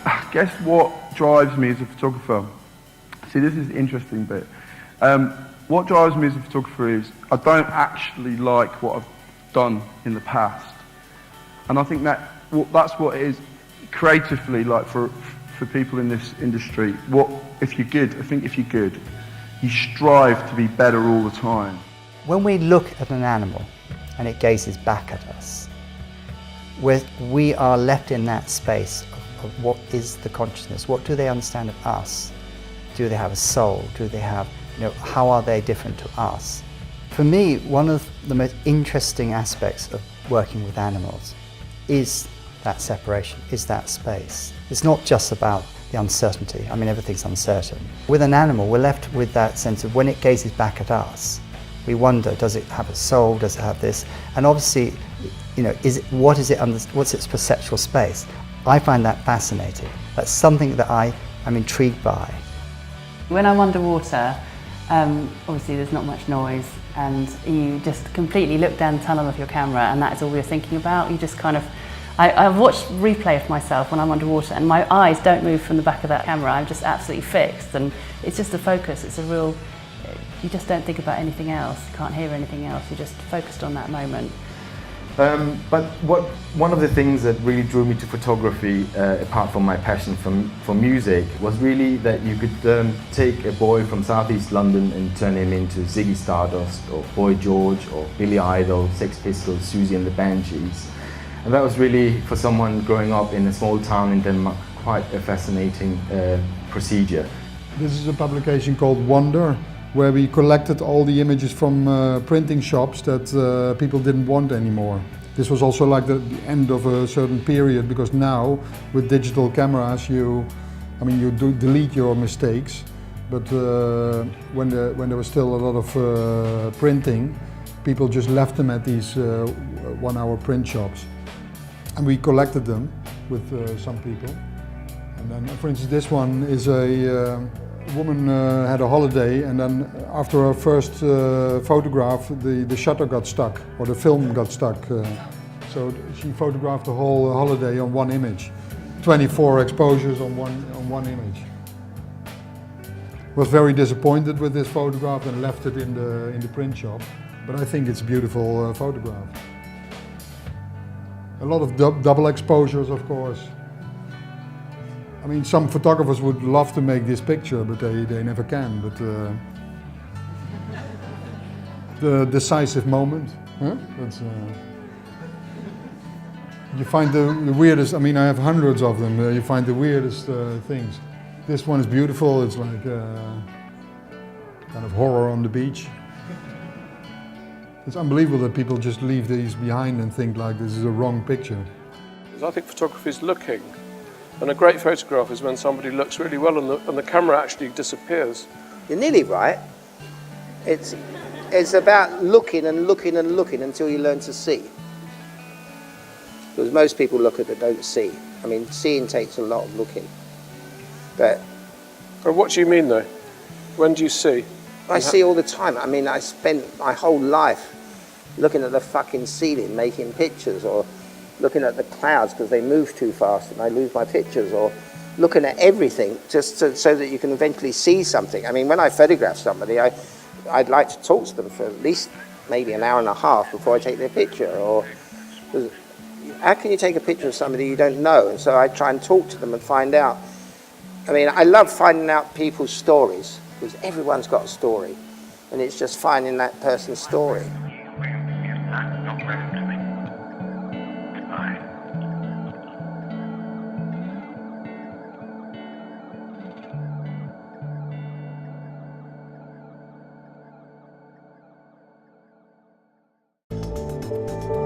I guess what drives me as a photographer, see this is the interesting bit, what drives me as a photographer is I don't actually like what I've done in the past. And I think that's what it is creatively, like for people in this industry. If you're good, you strive to be better all the time. When we look at an animal and it gazes back at us, we are left in that space of what is the consciousness, what do they understand of us? Do they have a soul? Do they have, how are they different to us? For me, one of the most interesting aspects of working with animals is that separation, is that space. It's not just about the uncertainty. I mean, everything's uncertain. With an animal, we're left with that sense of when it gazes back at us, we wonder, does it have a soul? Does it have this? And obviously, what's its perceptual space? I find that fascinating. That's something that I am intrigued by. When I'm underwater, obviously there's not much noise, and you just completely look down the tunnel of your camera, and that is all you're thinking about. You just kind of, I've watched replay of myself when I'm underwater, and my eyes don't move from the back of that camera. I'm just absolutely fixed, and it's just a focus. It's a real, you just don't think about anything else. You can't hear anything else. You're just focused on that moment. But one of the things that really drew me to photography, apart from my passion for music, was really that you could take a boy from Southeast London and turn him into Ziggy Stardust, or Boy George, or Billy Idol, Sex Pistols, Susie and the Banshees. And that was really, for someone growing up in a small town in Denmark, quite a fascinating procedure. This is a publication called Wonder, where we collected all the images from printing shops that people didn't want anymore. This was also like the end of a certain period, because now with digital cameras you delete your mistakes, but when there was still a lot of printing, people just left them at these 1 hour print shops. And we collected them with some people. And then, for instance, this one is a woman had a holiday, and then after her first photograph, the shutter got stuck, or the film got stuck. So she photographed the whole holiday on one image, 24 exposures on one image. Was very disappointed with this photograph and left it in the print shop. But I think it's a beautiful photograph. A lot of double exposures, of course. I mean, some photographers would love to make this picture, but they never can. But the decisive moment, huh? That's, you find the weirdest, I mean, I have hundreds of them. You find the weirdest things. This one is beautiful. It's like kind of horror on the beach. It's unbelievable that people just leave these behind and think like this is a wrong picture. I think photography is looking. And a great photograph is when somebody looks really well and the camera actually disappears. You're nearly right. It's about looking and looking and looking until you learn to see. Because most people look at it, don't see. I mean, seeing takes a lot of looking. But what do you mean though? When do you see? I see all the time. I mean, I spent my whole life looking at the fucking ceiling, making pictures, or looking at the clouds because they move too fast and I lose my pictures, or looking at everything just so that you can eventually see something. I mean, when I photograph somebody, I'd like to talk to them for at least maybe an hour and a half before I take their picture. Or how can you take a picture of somebody you don't know? And so I try and talk to them and find out. I mean, I love finding out people's stories, because everyone's got a story, and it's just finding that person's story. you.